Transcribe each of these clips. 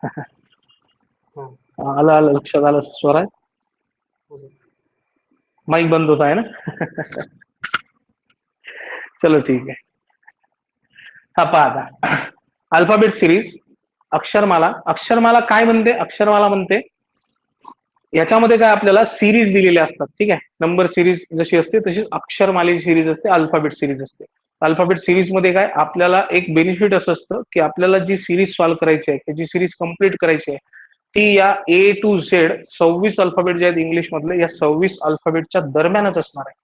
हा. आलं आलं लक्षात आलं स्वराज. हो सर. माईक बंद होता है ना. चलो ठीक आहे. हा पहा आता अल्फाबेट सिरीज अक्षरमाला काय म्हणते, अक्षरमाला म्हणते याच्यामध्ये काय आपल्याला सिरीज दिलेल्या असतात. ठीक आहे, नंबर सिरीज जशी असते तशीच अक्षरमालेची सिरीज असते, अल्फाबेट सिरीज असते. अल्फाबेट सिरीज मध्ये काय आपल्याला एक बेनिफिट असं असतं की आपल्याला जी सिरीज सॉल्व्ह करायची आहे, जी सिरीज कंप्लीट करायची आहे ती या ए टू झेड 26 अल्फाबेट जे आहेत इंग्लिश मधले या 26 अल्फाबेटच्या दरम्यानच असणार आहे.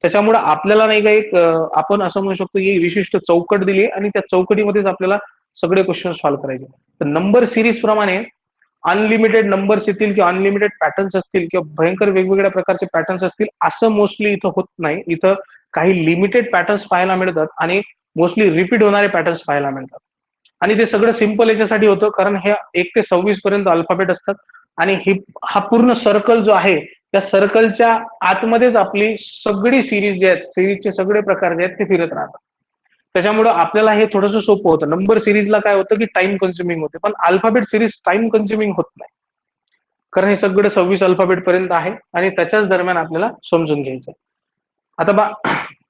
त्याच्यामुळे आपल्याला नाही का एक आपण असं म्हणू शकतो की विशिष्ट चौकट दिली आणि त्या चौकटीमध्येच आपल्याला सगळे क्वेश्चन सॉल्व्ह करायचे. तर नंबर सिरीज प्रमाणे अनलिमिटेड नंबर्स येतील किंवा अनलिमिटेड पॅटर्न्स असतील किंवा भयंकर वेगवेगळ्या प्रकारचे पॅटर्न्स असतील असं मोस्टली इथं होत नाही. इथं काही लिमिटेड पॅटर्न्स पाहायला मिळतात आणि मोस्टली रिपीट होणारे पॅटर्न्स पाहायला मिळतात. आणि ते सगळं सिम्पल याच्यासाठी होतं कारण हे 1 ते 26 पर्यंत अल्फाबेट असतात आणि हा पूर्ण सर्कल जो आहे त्या सर्कलच्या आतमध्येच आपली सगळी सिरीज जे आहेत, सिरीजचे सगळे प्रकार जे आहेत ते फिरत राहतात. त्याच्यामुळे आपल्याला हे थोडंसं सोपं होतं. नंबर सिरीजला काय होतं की टाइम कन्झ्युमिंग होते, पण अल्फाबेट सिरीज टाइम कन्झ्युमिंग होत नाही कारण हे सगळं 26 अल्फाबेट पर्यंत आहे आणि त्याच्याच दरम्यान आपल्याला समजून घ्यायचं. आता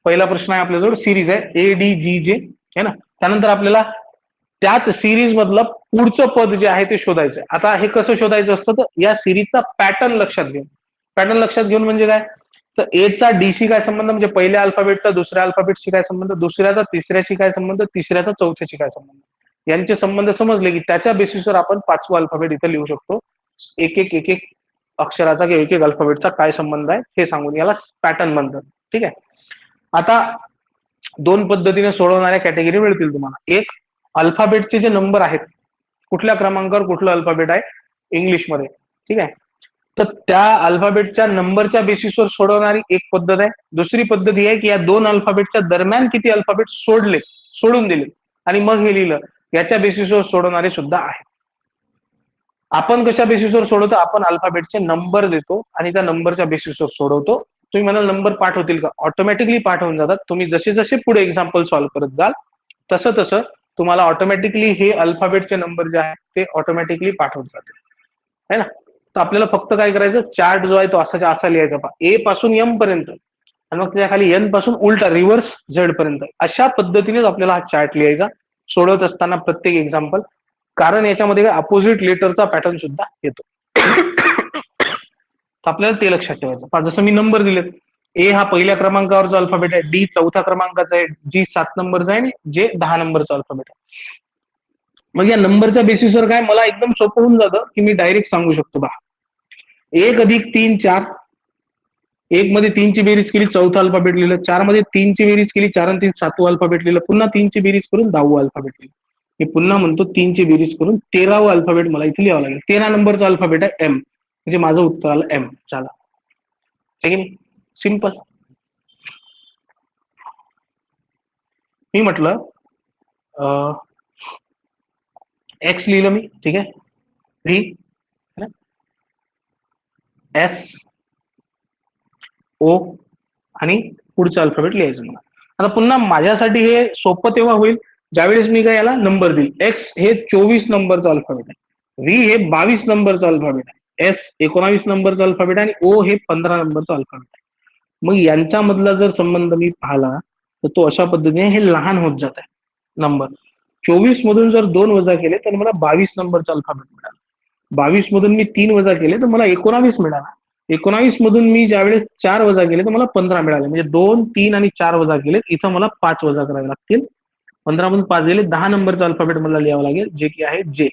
पहिला प्रश्न आहे आपल्याजवळ सिरीज आहे ADGJ आहे ना. त्यानंतर आपल्याला त्याच सिरीज मधलं पुढचं पद जे आहे ते शोधायचं. आता हे कसं शोधायचं असतं तर या सिरीजचा पॅटर्न लक्षात घेऊन म्हणजे काय तर एचा डीशी काय संबंध म्हणजे पहिल्या अल्फाबेटचा दुसऱ्या अल्फाबेटशी काय संबंध, दुसऱ्याचा तिसऱ्याशी काय संबंध, तिसऱ्याचा चौथ्याशी काय संबंध, यांचे संबंध समजले की त्याच्या बेसिसवर आपण 5वं अल्फाबेट इथं लिहू शकतो. एक एक अक्षराचा किंवा एक अल्फाबेटचा काय संबंध आहे हे सांगून याला पॅटर्न म्हणतात. ठीक आहे. आता 2 पद्धतीने सोडवणाऱ्या कॅटेगरी मिळतील तुम्हाला. एक अल्फाबेटचे जे नंबर आहेत कुठल्या क्रमांकावर कुठलं अल्फाबेट आहे इंग्लिशमध्ये. ठीक आहे, तर त्या अल्फाबेटच्या नंबरच्या बेसिसवर सोडवणारी एक पद्धत आहे. दुसरी पद्धत ही आहे की या 2 अल्फाबेटच्या दरम्यान किती अल्फाबेट सोडून दिले आणि मग हे लिहिलं, याच्या बेसिसवर सोडवणारे सुद्धा आहे. आपण कशा बेसिसवर सोडवतो, आपण अल्फाबेटचे नंबर देतो आणि त्या नंबरच्या बेसिसवर सोडवतो. तुम्ही म्हणाल नंबर पाठ होतील का, ऑटोमॅटिकली पाठ होऊन जातात. तुम्ही जसे जसे पुढे एक्झाम्पल सॉल्व्ह करत जाल तसं तसं तुम्हाला ऑटोमॅटिकली हे अल्फाबेटचे नंबर जे आहेत ते ऑटोमॅटिकली पाठ होत जातील है ना. तर आपल्याला फक्त काय करायचं, चार्ट जो आहे तो असा लिहायचा पहा, ए पासून एम पर्यंत आणि मग त्याच्या खाली एन पासून उलटा रिव्हर्स झेड पर्यंत. अशा पद्धतीनेच आपल्याला हा चार्ट लिहायचा सोडवत असताना प्रत्येक एक्झाम्पल, कारण याच्यामध्ये अपोजिट लेटरचा पॅटर्न सुद्धा येतो. आपल्याला ते लक्षात ठेवायचं. जसं मी नंबर दिलेत, ए हा पहिल्या क्रमांकावरचा अल्फाबेट आहे, डी चौथा क्रमांकाचा आहे, जी 7 नंबरचा आहे आणि जे 10 नंबरचा अल्फाबेट आहे. मग या नंबरच्या बेसिसवर काय मला एकदम सोपं होऊन जातं की मी डायरेक्ट सांगू शकतो 1 अधिक 3 4. 1 मध्ये 3 ची बेरीज केली, चौथा अल्फाबेट लिहिलं. 4 मध्ये 3 ची बेरीज केली, 4 आणि 3 7वं अल्फाबेट लिहिलं. पुन्हा 3 ची बेरीज करून 10वं अल्फाबेट लिहिलं. मी पुन्हा म्हणतो 3 ची बेरीज करून 13वं अल्फाबेट मला इथे लिहावं लागेल. 13 नंबरचा अल्फाबेट आहे एम, म्हणजे माझं उत्तर आलं एम. चला, सिंपल. मी म्हटलं एक्स लिहिलं मी, ठीक आहे, व्ही, एस, ओ आणि पुढचं अल्फाबेट लिहायचं मला. आता पुन्हा माझ्यासाठी हे सोपं तेव्हा होईल ज्यावेळेस मी काय याला नंबर देईल. एक्स हे 24 नंबरचा अल्फाबेट आहे, व्ही हे 22 नंबरचा अल्फाबेट आहे, एस 19 नंबरचा अल्फाबेट आहे आणि ओ हे 15 नंबरचा अल्फाबेट आहे. मग यांच्यामधला जर संबंध मी पाहिला तर तो अशा पद्धतीने हे लहान होत जात आहे नंबर. 24 मधून जर 2 वजा केले तर मला 22 नंबरचा अल्फाबेट मिळाला. 22 मधून मी 3 वजा केले तर मला 19 मिळाला. 19 मधून मी ज्यावेळेस 4 वजा केले तर मला 15 मिळाले. म्हणजे 2, 3 आणि 4 वजा केले, इथं मला 5 वजा करावे लागतील. 15 मधून 5 गेले, 10 नंबरचा अल्फाबेट मला लिहावं लागेल, जे की आहे जे.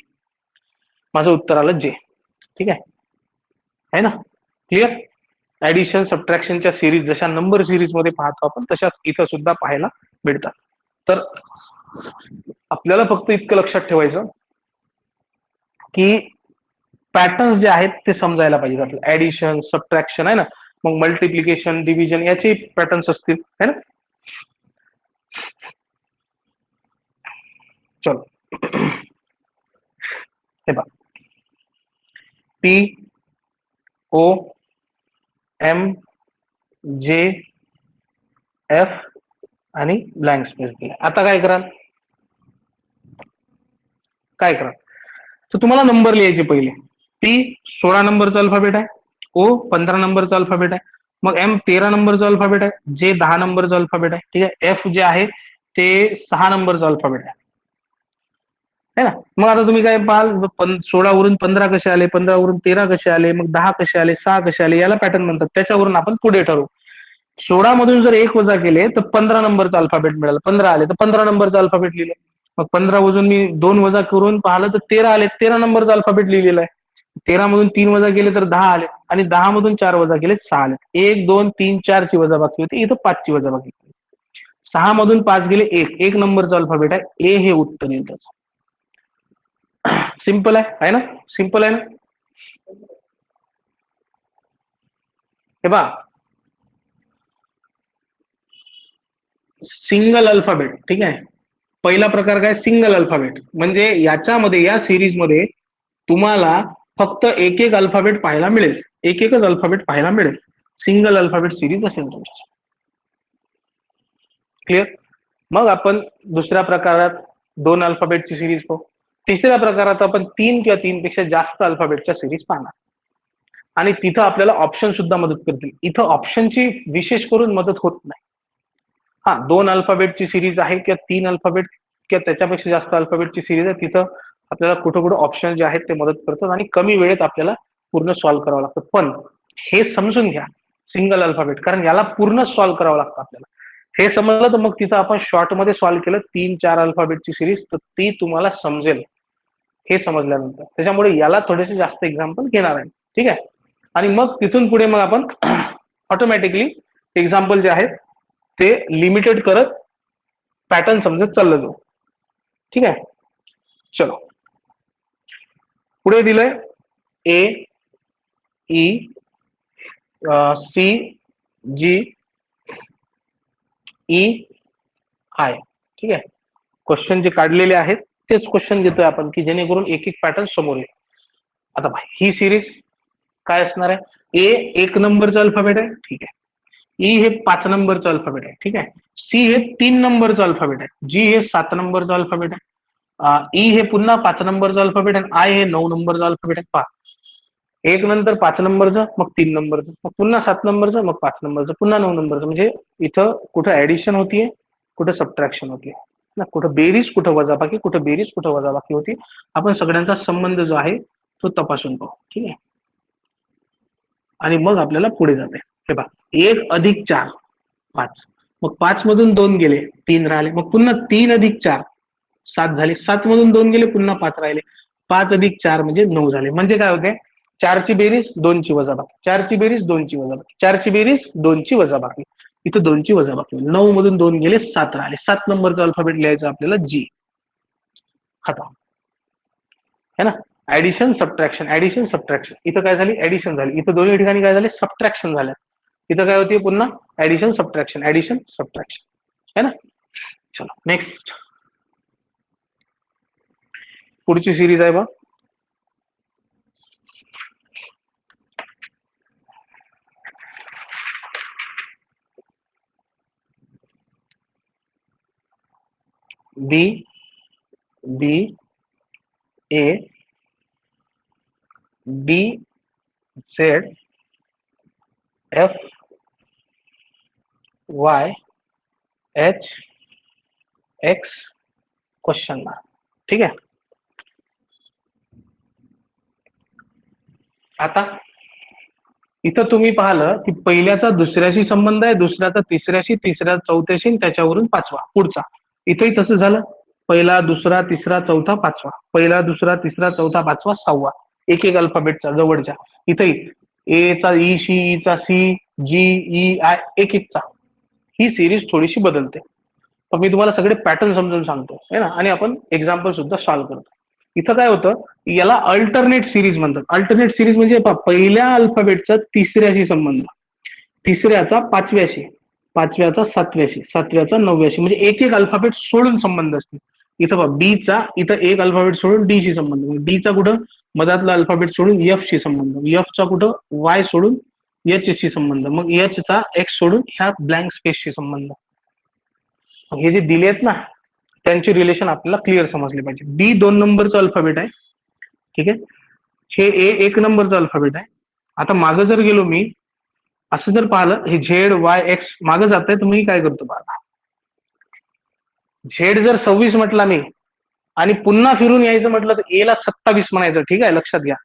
माझं उत्तर आलं जे. ठीक आहे ना, क्लिअर. ऍडिशन सबट्रॅक्शनच्या सिरीज जशा नंबर सिरीज मध्ये पाहतो आपण तशाच इथं सुद्धा पाहायला मिळतात. तर आपल्याला फक्त इतकं लक्षात ठेवायचं की पॅटर्न्स जे आहेत ते समजायला पाहिजे. आपलं ऍडिशन सबट्रॅक्शन आहे ना, मग मल्टिप्लिकेशन डिव्हिजन याचे पॅटर्न्स असतील है ना. चलो, हे बघा, P O M J F आणि ब्लँक स्पेस दिला. आता काय कराल, तर तुम्हाला नंबर लिहायचे पहिले. पी 16 नंबरचा अल्फाबेट आहे, ओ 15 नंबरचा अल्फाबेट आहे, मग एम 13 नंबरचा अल्फाबेट आहे, जे 10 नंबरचा अल्फाबेट आहे, ठीक आहे. एफ जे आहे ते 6 नंबरचा अल्फाबेट आहे, है ना. मग आता तुम्ही काय पाहाल, 16 वरून 15 कसे आले, 15 वरून 13 कसे आले, मग 10 कसे आले, 6 कसे आले, याला पॅटर्न म्हणतात. त्याच्यावरून आपण पुढे ठरवू. 16 मधून जर 1 वजा केले तर 15 नंबरचा अल्फाबेट मिळाला. 15 आले तर 15 नंबरचा अल्फाबेट लिहिले. मग 15 मधून मी 2 वजा करून पाहिलं तर 13 आले, 13 नंबरचा अल्फाबेट लिहिलेला आहे. 13 मधून 3 वजा केले तर 10 आले, आणि 10 मधून 4 वजा केले 6 आले. 1 2 3 4 ची वजा बाकी होती, इथं 5 ची वजा बाकी होती. 6 मधून 5 गेले 1, 1 नंबरचा अल्फाबेट आहे, ए हे उत्तर येईल त्याचं. सिंपल आहे ना, सिंपल आहे ना. हे बा, सिंगल अल्फाबेट, ठीक आहे. पहिला प्रकार काय, सिंगल अल्फाबेट, म्हणजे याच्यामध्ये या सिरीजमध्ये तुम्हाला फक्त एक एक अल्फाबेट पाहायला मिळेल, एक एकच अल्फाबेट पाहायला मिळेल. सिंगल अल्फाबेट सिरीज असेल तुमची. क्लिअर. मग आपण दुसऱ्या प्रकारात 2 अल्फाबेटची सिरीज पाहू. तिसऱ्या प्रकारात आपण 3 किंवा 3 पेक्षा जास्त अल्फाबेटच्या सिरीज पाहणार, आणि तिथं आपल्याला ऑप्शन सुद्धा मदत करतील. इथं ऑप्शनची विशेष करून मदत होत नाही. हा, 2 अल्फाबेटची सिरीज आहे किंवा 3 अल्फाबेट किंवा त्याच्यापेक्षा जास्त अल्फाबेटची सिरीज आहे, तिथं आपल्याला कुठं कुठं ऑप्शन जे आहेत ते मदत करतात, आणि कमी वेळेत आपल्याला पूर्ण सॉल्व्ह करावं लागतं. पण हे समजून घ्या, सिंगल अल्फाबेट, कारण याला पूर्ण सॉल्व्ह करावं लागतं आपल्याला. हे समजलं तर मग तिथं आपण शॉर्टमध्ये सॉल्व्ह केलं 3-4 अल्फाबेटची सिरीज, तर ती तुम्हाला समजेल हे समजल्यानंतर. त्याच्यामुळे याला थोडेसे जास्त एक्झाम्पल घेणार आहे, ठीक आहे. आणि मग तिथून पुढे मग आपण ऑटोमॅटिकली एक्झाम्पल जे आहेत ते लिमिटेड करत पॅटर्न समजत चाललं जाऊ, ठीक आहे. चलो, पुढे दिलंय A, E, C, G, E, I, ठीक आहे. क्वेश्चन जे काढलेले आहेत तेच क्वेश्चन घेतोय आपण, की जेणेकरून एक एक पॅटर्न समोर येईल. आता ही सिरीज काय असणार आहे, ए 1 नंबरचा अल्फाबेट आहे, ठीक आहे. ई हे 5 नंबरचं अल्फाबेट आहे, ठीक आहे. सी हे 3 नंबरचं अल्फाबेट आहे, जी हे 7 नंबरचं अल्फाबेट आहे, ई हे पुन्हा 5 नंबरचं अल्फाबेट आहे, आय हे 9 नंबरचं अल्फाबेट आहे. पहा, 1 नंतर 5 नंबरचं, मग 3 नंबरचं, मग पुन्हा 7 नंबरचं, मग 5 नंबरचं, पुन्हा 9 नंबरचं. म्हणजे इथं कुठं ऍडिशन होतीये, कुठं सबट्रॅक्शन होतीये ना, कुठं बेरीज, कुठं वजाबाकी, कुठं बेरीज, कुठं वजाबाकी होती. आपण सगळ्यांचा संबंध जो आहे तो तपासून पाहू, ठीक आहे. आणि मग आपल्याला पुढे जाते. हे पहा, 1 अधिक 4 5, मग 5 मधून 2 गेले 3 राहिले, मग पुन्हा 3 अधिक 4 7 झाले, 7 मधून 2 गेले पुन्हा 5 राहिले, 5 अधिक 4 म्हणजे 9 झाले. म्हणजे काय होते, 4 ची बेरीज 2 ची वजाबाकी, 4 ची बेरीज 2 ची वजाबाकी, 4 ची बेरीज 2 ची वजाबाकी, इथं 2 ची वजाबाकी. 9 मधून 2 गेले 7 राहिले, 7 नंबरचं अल्फाबेट लिहायचं आपल्याला जी. खतम, है ना. Addition subtraction, addition subtraction. इथं काय झाली, ऍडिशन झाली. इथं दोन्ही ठिकाणी काय झाले, सबट्रॅक्शन झालं. इथं काय होती, पुन्हा ऍडिशन सबट्रॅक्शन, ऍडिशन सबट्रॅक्शन, है ना. चलो नेक्स्ट, पुढची सिरीज आहे बा, B, B, A, D, Z, F, Y, H, X, question mark, ठीक आहे. आता इथं तुम्ही पाहिलं की पहिल्याचा दुसऱ्याशी संबंध आहे, दुसऱ्याचा तिसऱ्याशी, तिसऱ्या चौथ्याशी, आणि त्याच्यावरून पाचवा पुढचा. इथंही तसं झालं, पहिला दुसरा तिसरा चौथा पाचवा, पहिला दुसरा तिसरा चौथा पाचवा सहावा, एक एक अल्फाबेटचा जवळच्या. इथंही ए चा ई शी, ई चा सी, जी, ई, आय, एक एकचा. ही सिरीज थोडीशी बदलते, तर मी तुम्हाला सगळे पॅटर्न समजून सांगतो है ना, आणि आपण एक्झाम्पल सुद्धा सॉल्व्ह करतो. इथं काय होतं, याला अल्टरनेट सिरीज म्हणतात. अल्टरनेट सिरीज म्हणजे पहिल्या अल्फाबेटचा तिसऱ्याशी संबंध, तिसऱ्याचा पाचव्याशी, पाचव्याचा सातव्याशी, सातव्याचा नवव्याशी, म्हणजे एक एक अल्फाबेट सोडून संबंध असते. इथं बघ, बी चा इथं एक अल्फाबेट सोडून डी शी संबंध, डी चा कुठं मधातला अल्फाबेट सोडून एफ शी संबंध, एफ चा कुठं वाय सोडून एच शी संबंध, मग एच चा एक्स सोडून ह्या ब्लँक स्पेसशी संबंध. हे जे दिले आहेत ना, त्यांचे रिलेशन आपल्याला क्लिअर समजले पाहिजे. डी 2 नंबरचं अल्फाबेट आहे, ठीक आहे. हे ए एक नंबरचं अल्फाबेट आहे. आता मागं जर गेलो मी, असं जर पाहिलं हे झेड वाय एक्स मागं जात आहे, तर मी काय करतो बघा, झेड जर 26 म्हटला मी आणि पुन्हा फिरून यायचं म्हटलं तर ए ला 27 म्हणायचं. ठीक आहे, लक्षात घ्या,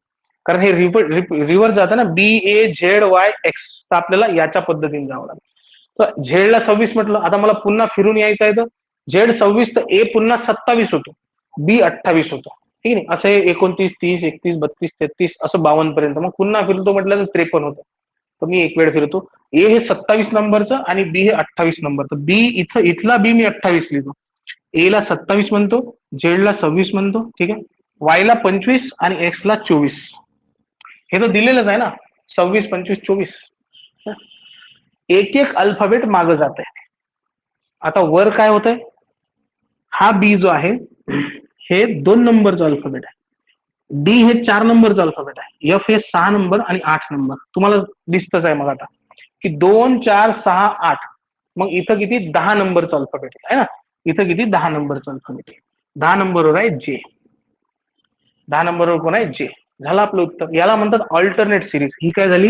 कारण हे रिव्हर्स जातं ना, बी ए झेड वाय एक्स, तर आपल्याला याच्या पद्धतीने जावं लागेल. तर झेडला 26 म्हटलं, आता मला पुन्हा फिरून यायचं आहे, तर झेड 26 तर ए पुन्हा 27 होतो, बी 28 होतो. ठीक आहे, असं 29 30 31 32 33 असं 52 पर्यंत. मग पुन्हा फिरतो म्हटलं तर 53 होतं. तर मी एक वेळ फिरतो. ए हे 27 नंबरचं आणि बी हे 28 नंबरचं. बी इथला बी मी 28 लिहितो, ए ला 27 म्हणतो, झेड ला 26 म्हणतो. ठीक आहे, वाय ला 25 आणि एक्स ला 24. हे तर दिलेलंच आहे ना, 26 25 24. एक एक अल्फाबेट मागं जात आहे. आता वर काय होत आहे, हा बी जो आहे हे 2 नंबरचं अल्फाबेट आहे, डी हे 4 नंबरचं अल्फाबेट आहे, एफ हे 6 नंबर आणि 8 नंबर. तुम्हाला दिसतच आहे मग आता की 2 4 6 8. मग इथं किती 10 नंबरचं अल्फाबेट आहे ना, इथं किती 10 नंबरचं अल्फाबेट आहे. 10 नंबरवर आहे जे, 10 नंबरवर कोण आहे जे. झालं आपलं उत्तर. याला म्हणतात अल्टरनेट सिरीज. ही काय झाली,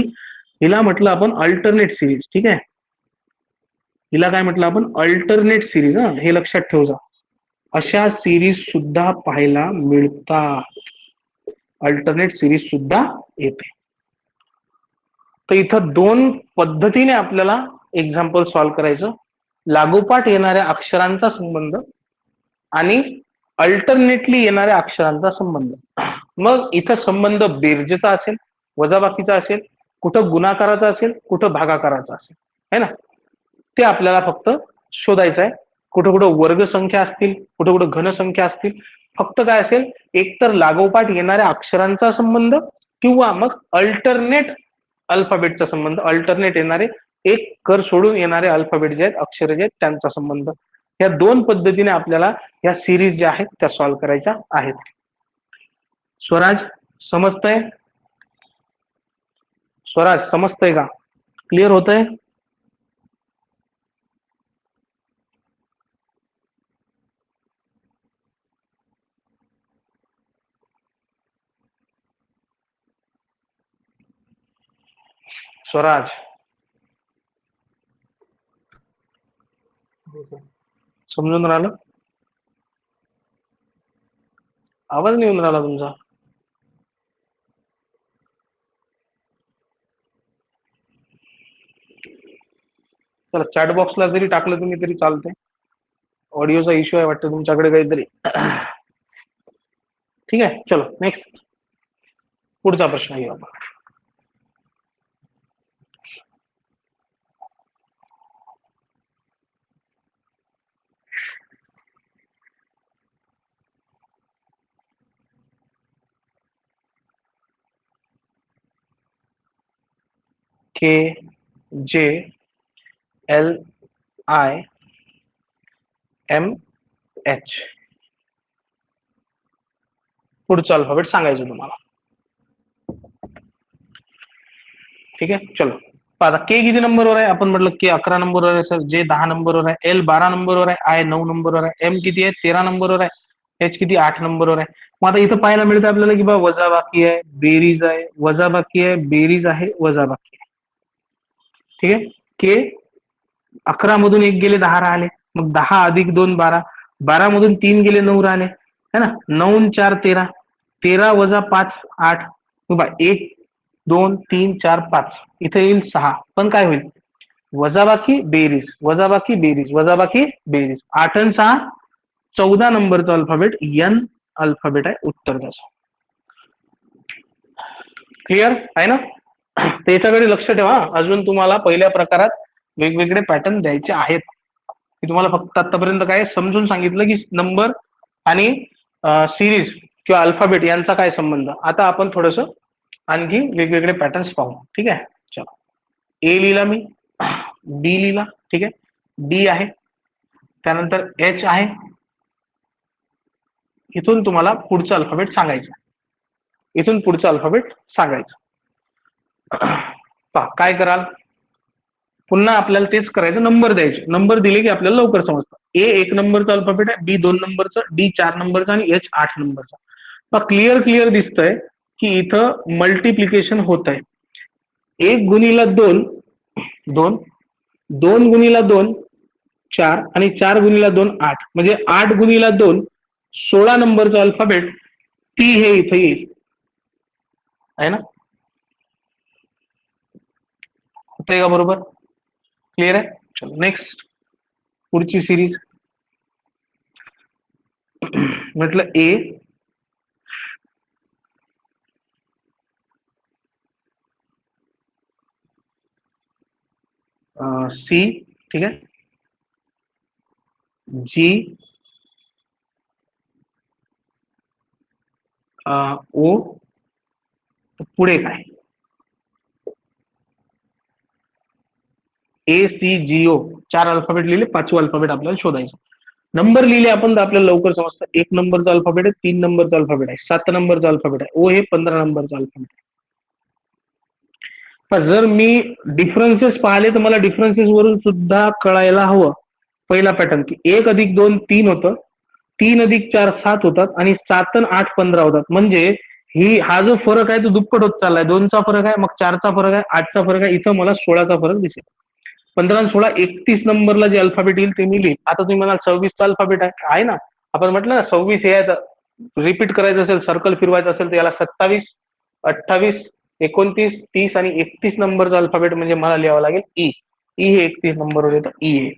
हिला म्हटलं आपण अल्टरनेट सिरीज. ठीक आहे, हिला काय म्हटलं आपण अल्टरनेट सिरीज. हे लक्षात ठेवजा, अशा सिरीज सुद्धा पाहायला मिळतात, अल्टरनेट सिरीज सुद्धा येते. तर इथं 2 पद्धतीने आपल्याला एक्झाम्पल सॉल्व्ह करायचं, लागोपाठ येणाऱ्या अक्षरांचा संबंध आणि अल्टरनेटली येणाऱ्या अक्षरांचा संबंध. मग इथं संबंध बेरजेचा असेल, वजाबाकीचा असेल, कुठं गुणाकाराचा असेल, कुठं भागाकाराचा असेल, है ना, ते आपल्याला फक्त शोधायचं आहे. कुठं कुठं वर्ग संख्या असतील, कुठं कुठं घनसंख्या असतील. फक्त काय असेल, एकतर लागोपाठ येणाऱ्या अक्षरांचा संबंध किंवा मग अल्टरनेट अल्फाबेटचा संबंध, अल्टरनेट येणारे एक कर सोडून येणारे अल्फाबेट जे आहेत, अक्षर जे आहेत, त्यांचा संबंध. या 2 पद्धतीने आपल्याला या सिरीज ज्या आहेत त्या सॉल्व्ह करायच्या आहेत. स्वराज समजतंय? स्वराज समजतंय का? क्लिअर होतंय? स्वराज समजून राहिलं? आवाज नाही येऊन राहिला तुमचा. चला, चॅट बॉक्सला जरी टाकलं तुम्ही तरी चालते. ऑडिओचा इश्यू आहे वाटतं तुमच्याकडे काहीतरी. ठीक आहे, चलो नेक्स्ट, पुढचा प्रश्न घेऊ आपण. K J L I M H, पुढचं अल्फाबेट सांगायचं तुम्हाला. ठीक आहे, चलो आता के किती नंबरवर आहे, आपण म्हटलं के 11 नंबरवर आहे सर, जे 10 नंबरवर आहे, एल 12 नंबरवर आहे, आय 9 नंबरवर आहे, एम किती आहे 13 नंबरवर आहे, एच किती 8 नंबरवर आहे. मग आता इथं पाहायला मिळतं आपल्याला की बा वजाबाकी आहे, बेरीज आहे, वजाबाकी आहे, बेरीज आहे, वजाबाकी आहे. ठीक आहे, के 11 मधून 1 गेले 10 राहिले, मग 10 अधिक 2 12, 12 मधून 3 गेले 9 राहिले, है ना, 9 4 13, 13 वजा 5 8, 1 2 3 4 5, इथे येईल 6. पण काय होईल, वजाबाकी बेरीज, वजाबाकी बेरीज, वजाबाकी बेरीज, 8 आणि 6 14 नंबरचा अल्फाबेट एन अल्फाबेट आहे उत्तर त्याचं. क्लिअर आहे ना? त्याच्याकडे लक्ष ठेवा. अजून तुम्हाला पहिल्या प्रकारात वेगवेगळे पॅटर्न द्यायचे आहेत. मी तुम्हाला फक्त आतापर्यंत काय समजून सांगितलं की नंबर आणि सिरीज किंवा अल्फाबेट यांचा काय संबंध. आता आपण थोडस आणखी वेगवेगळे पॅटर्न्स पाहू. ठीक आहे, चला. ए लिहिला मी, डी लिहिला. ठीक आहे, डी आहे, त्यानंतर एच आहे. इथून तुम्हाला पुढचं अल्फाबेट सांगायचं, इथून पुढचं अल्फाबेट सांगायचं. पहा काय कराल, पुन्हा आपल्याला तेच करायचं, नंबर द्यायचे. नंबर दिले की आपल्याला लवकर समजतं. ए 1 नंबरचा अल्फाबेट आहे, बी 2 नंबरचं, डी 4 नंबरचा आणि एच 8 नंबरचा. क्लिअर क्लिअर दिसतंय की इथं मल्टिप्लिकेशन होत आहे. 1 गुणिला 2 2, 2 गुणिला 2 4 आणि 4 गुणिला 2 8, म्हणजे 8 गुणिला 2 16 नंबरचा अल्फाबेट टी हे इथे येईल, आहे ना? होतंय का बरोबर? क्लिअर आहे? चलो नेक्स्ट, पुढची सिरीज. म्हटलं ए, सी, ठीक आहे, जी, ओ, पुढे काय? ए सी जी ओ, 4 अल्फाबेट लिहिले, 5वं अल्फाबेट आपल्याला शोधायचं. नंबर लिहिले आपण तर आपल्याला लवकर समजतं. 1 नंबरचा अल्फाबेट आहे, 3 नंबरचा अल्फाबेट आहे, 7 नंबरचा अल्फाबेट आहे, ओ हे 15 नंबरचा अल्फाबेट आहे. पण जर मी डिफरन्सेस पाहिले तर मला डिफरन्सेस वरून सुद्धा कळायला हवं. पहिला पॅटर्न की 1+2 3 होतं, 3+4 7 होतात आणि 7 आणि 8 15 होतात. म्हणजे हा जो फरक आहे तो दुप्पट होत चाललाय. 2चा फरक आहे, मग 4चा फरक आहे, 8चा फरक आहे, इथं मला 16चा फरक दिसेल. 15 आणि 16 31 नंबरला जे अल्फाबेट येईल ते मी लिहिल. आता तुम्ही म्हणाल 26चा अल्फाबेट आहे ना, आपण म्हटलं ना 26 हे आहे, रिपीट करायचं असेल, सर्कल फिरवायचं असेल तर याला 27 28 29 30 आणि 31 नंबरचा अल्फाबेट म्हणजे मला लिहावं लागेल ई. ई हे 31 नंबरवर येतं, ई आहे.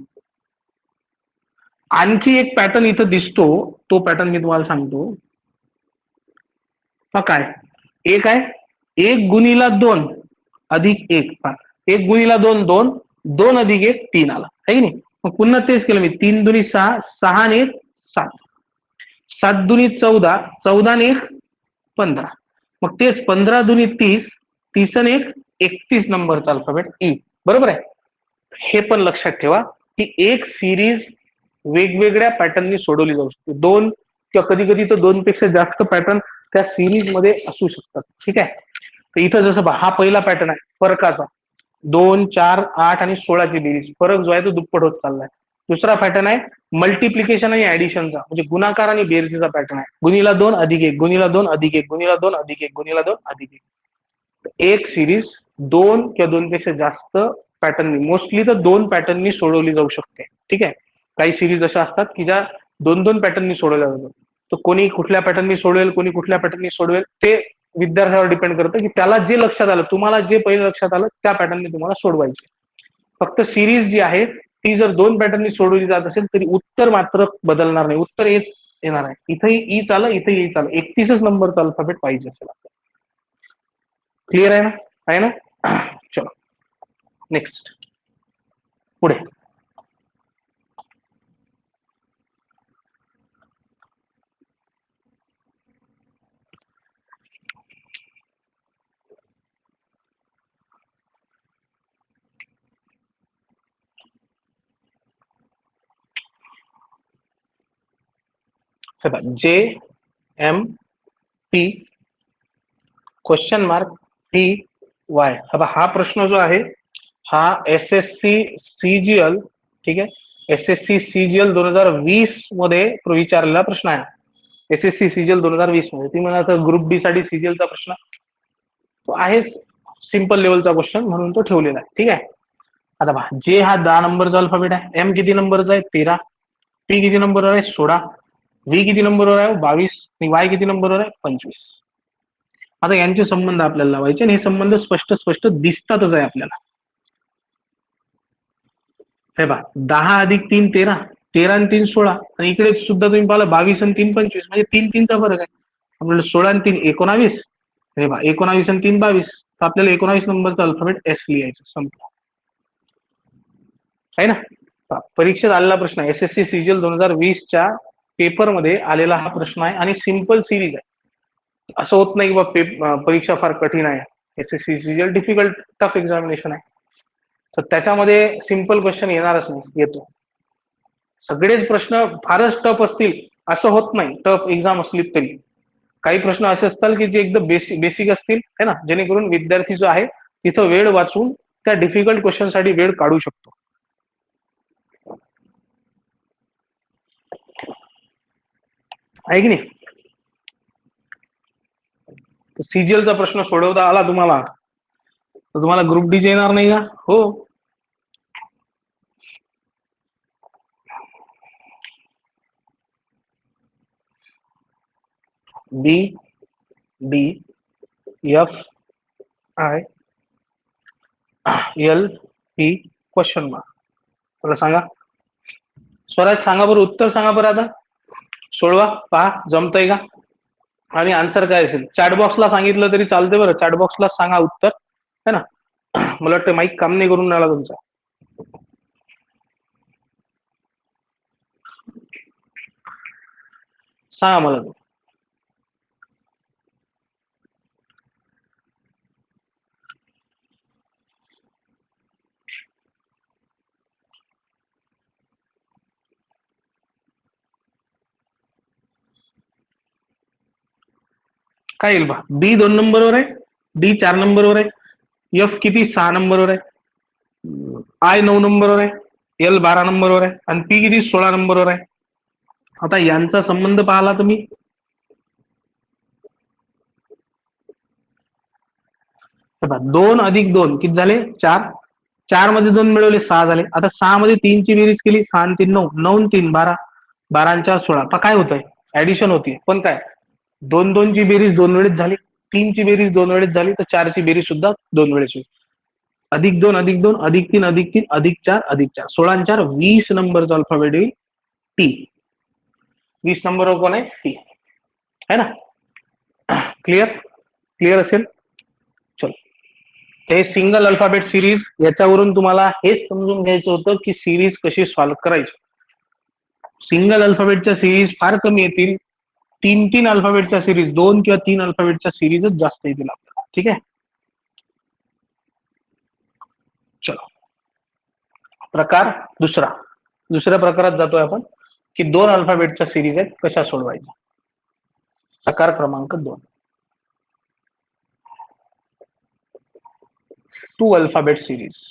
आणखी एक पॅटर्न इथं दिसतो, तो पॅटर्न मी तुम्हाला सांगतो. हा काय? एक आहे, 1 गुणिला 2 अधिक 1, 1 गुणिला 2 2, 2+1 3 आला, आहे की नाही? मग पुन्हा तेच केलं मी, 3 दुनी 6, 6 आणि 1 7, 7 दुनी 14, 14 आणि 1 15, मग तेच 15 दुनी 30, 30 आणि 1 31 नंबरचा अल्फाबेट ई. बरोबर आहे? हे पण लक्षात ठेवा की एक सिरीज वेगवेगळ्या पॅटर्ननी सोडवली जाऊ शकते. 2 किंवा कधी कधी तर 2 पेक्षा जास्त पॅटर्न त्या सिरीज मध्ये असू शकतात. ठीक आहे? तर इथं जसं हा पहिला पॅटर्न आहे फरकाचा, 2 4 8 आणि 16ची बेरीज, फरक जो आहे तो दुप्पट होत चाललाय. दुसरा पॅटर्न आहे मल्टिप्लिकेशन आणि ऍडिशनचा, म्हणजे गुणाकार आणि बेरजेचा पॅटर्न आहे. गुणिला 2+1, गुणिला 2+1, गुणिला 2+1, गुणिला 2+1. एक सिरीज 2 किंवा 2 पेक्षा जास्त पॅटर्ननी, मोस्टली तर 2 पॅटर्ननी सोडवली जाऊ शकते. ठीक आहे? काही सिरीज अशा असतात की ज्या 2 पॅटर्ननी सोडवल्या जातात. तर कोणी कुठल्या पॅटर्ननी सोडवेल, कोणी कुठल्या पॅटर्ननी सोडवेल, ते विद्यार्थ्यावर डिपेंड करतं की त्याला जे लक्षात आलं, तुम्हाला जे पहिले लक्षात आलं त्या पॅटर्ननी तुम्हाला सोडवायचे. फक्त सिरीज जी आहे ती जर 2 पॅटर्ननी सोडवली जात असेल तरी उत्तर मात्र बदलणार नाही, उत्तर येणार आहे. इथंही ई चालं, इथंही ई चालं, 31 नंबरचा अल्फाबेट पाहिजे असेल आपल्याला. क्लिअर आहे ना? आहे ना? चलो नेक्स्ट, पुढे. J M P question mark P Y. आता हा प्रश्न जो आहे हा SSC CGL, ठीक आहे, SSC CGL 2020 मध्ये विचारलेला प्रश्न आहे. SSC CGL 2020 मध्ये ती म्हणा तर ग्रुप डी साठी सीजीएलचा प्रश्न तो आहे, सिंपल लेवलचा क्वेश्चन म्हणून तो ठेवलेला आहे. ठीक आहे? आता पहा, जे हा 10 नंबरचा अल्फाबेट आहे, एम किती नंबरचा आहे 13, पी किती नंबरवर आहे 16, व्ही किती नंबरवर आहे 22 आणि वाय किती नंबरवर आहे 25. आता यांचे संबंध आपल्याला लावायचे आणि हे संबंध स्पष्ट स्पष्ट दिसतातच आहे आपल्याला. हे पहा, 10+3 13, 13 आणि 3 16, आणि इकडे सुद्धा तुम्ही पाहिलं 22 आणि 3 25, म्हणजे 3 3चा फरक आहे. आपल्याला 16 आणि 3 19, हे पहा 19 आणि 3 22, तर आपल्याला 19 नंबरचा अल्फाबेट एस लिहायचं, संपलं. आहे ना? परीक्षेत आलेला प्रश्न, SSC CGL 2020च्या पेपरमध्ये आलेला हा प्रश्न आहे आणि सिंपल सिरीज आहे. असं होत नाही की परीक्षा फार कठीण आहे. SSC CGL difficult tough examination आहे, तर त्याच्यामध्ये सिंपल क्वेश्चन येणारच नाही, येतो. सगळेच प्रश्न फारच टफ असतील असं होत नाही, टफ एक्झाम असली तरी काही प्रश्न असे असतात की जे एकदम बेसिक असतील, है ना, जेणेकरून विद्यार्थी जो आहे तिथं वेळ वाचून त्या डिफिकल्ट क्वेश्चन साठी वेळ काढू शकतो. आहे की नाही? सीजीएलचा प्रश्न सोडवता आला तुम्हाला तर तुम्हाला ग्रुप डी येणार नाही का? हो. B D F I L P question mark. तुला सांगा स्वराज, सांगा बरं, उत्तर सांगा बरं आता. सोडवा, पहा जमतंय का आणि आन्सर काय असेल. चॅट बॉक्सला सांगितलं तरी चालते बरं, चॅट बॉक्सला सांगा उत्तर, है ना. मला वाटतं माईक काम नाही करून राहिला तुमचा. सांगा मला. काय येईल बा. बी 2 नंबरवर आहे, डी 4 नंबरवर आहे, एफ किती 6 नंबरवर आहे, आय 9 नंबरवर आहे, एल 12 नंबरवर आहे आणि पी किती 16 नंबरवर आहे. आता यांचा संबंध पाहिला तुम्ही. 2 अधिक 2 किती झाले 4. 4 मध्ये 2 मिळवले 6 झाले. आता 6 मध्ये 3 ची बेरीज केली, 6 आणि 3 9, 9 आणि 3 12, 12 आणि 4 16. आता काय होतंय, ऍडिशन होती. पण काय 2 2 ची बेरीज 2 वेळेस झाली, 3 ची बेरीज 2 वेळेस झाली, तर 4 ची बेरीज सुद्धा 2 वेळेस होईल. अधिक 2 अधिक 2 अधिक 3 अधिक 3 अधिक 4 अधिक 4, 16 आणि 4 20 नंबरचा अल्फाबेट येईल टी. 20 नंबरवर कोण आहे, टी, है ना. क्लिअर क्लिअर असेल. चल, हे सिंगल अल्फाबेट सिरीज, याच्यावरून तुम्हाला हेच समजून घ्यायचं होतं की सिरीज कशी सॉल्व्ह करायची. सिंगल अल्फाबेटच्या सिरीज फार कमी येतील, 3 अल्फाबेटच्या सिरीज, 2 किंवा 3 अल्फाबेटच्या सिरीजच जास्त येतील आपल्याला. ठीक आहे. चलो, प्रकार दुसऱ्या प्रकारात जातोय आपण की 2 अल्फाबेटच्या सिरीज आहेत, कशा सोडवायच्या. प्रकार क्रमांक 2, 2 अल्फाबेट सिरीज.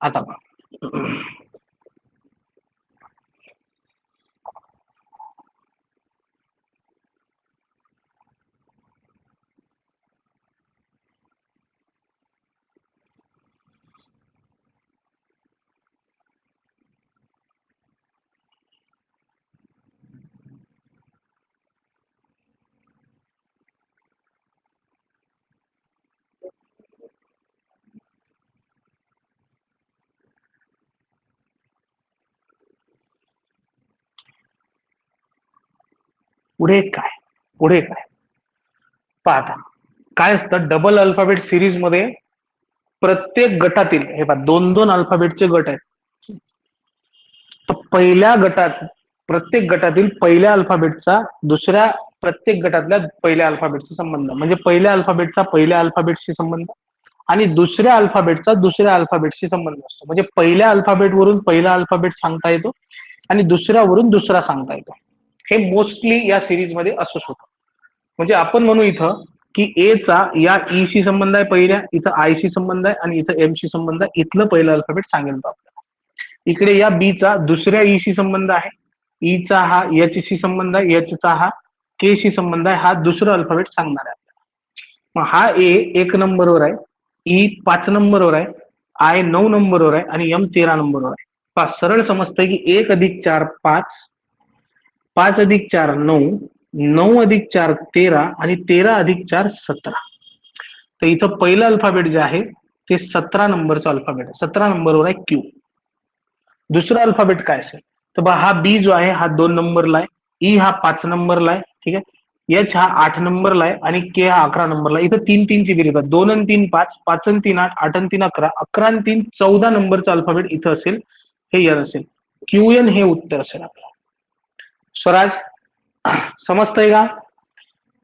आता पुढे काय पाहता काय असतं. डबल अल्फाबेट सिरीज मध्ये प्रत्येक गटातील, हे पहा 2-2 अल्फाबेटचे गट आहेत. तर पहिल्या गटात, प्रत्येक गटातील पहिल्या अल्फाबेटचा दुसऱ्या प्रत्येक गटातल्या पहिल्या अल्फाबेटचा संबंध, म्हणजे पहिल्या अल्फाबेटचा पहिल्या अल्फाबेटशी संबंध आणि दुसऱ्या अल्फाबेटचा दुसऱ्या अल्फाबेटशी संबंध असतो. म्हणजे पहिल्या अल्फाबेटवरून पहिला अल्फाबेट सांगता येतो आणि दुसऱ्यावरून दुसरा सांगता येतो. हे मोस्टली या सिरीज मध्ये असंच होतं. म्हणजे आपण म्हणू इथं की ए चा या ई शी संबंध आहे, पहिल्या इथं आय शी संबंध आहे आणि इथं एम शी संबंध आहे, इथलं पहिलं अल्फाबेट सांगेल तो आपल्याला. इकडे या बी चा दुसऱ्या ई शी संबंध आहे, ई चा हा एच शी संबंध आहे, एच चा हा के शी संबंध आहे, हा दुसरं अल्फाबेट सांगणार आहे आपल्याला. मग हा ए 1 नंबरवर आहे, ई 5 नंबरवर आहे, आय 9 नंबरवर आहे आणि एम 13 नंबरवर आहे. सरळ समजतंय की 1 अधिक 4 5, 5 अधिक 4 9, 9 अधिक 4 13 आणि 13 अधिक 4 17. तर इथं पहिलं अल्फाबेट जे आहे ते 17 नंबरचं अल्फाबेट आहे, 17 नंबरवर आहे क्यू. दुसरा अल्फाबेट काय असेल तर बा हा बी जो आहे हा 2 नंबरला आहे, ई हा 5 नंबरला आहे, ठीक आहे, एच हा 8 नंबरला आहे आणि के हा 11 नंबरला आहे. इथं 3 ची बेरीज आहे, 2 आणि 3 5, 5 आणि 3 8, 8 आणि 3 11, 11 आणि 3 14 नंबरचं अल्फाबेट इथं असेल, हे एन असेल. क्यूएन हे उत्तर असेल आपलं. स्वराज समजतंय का.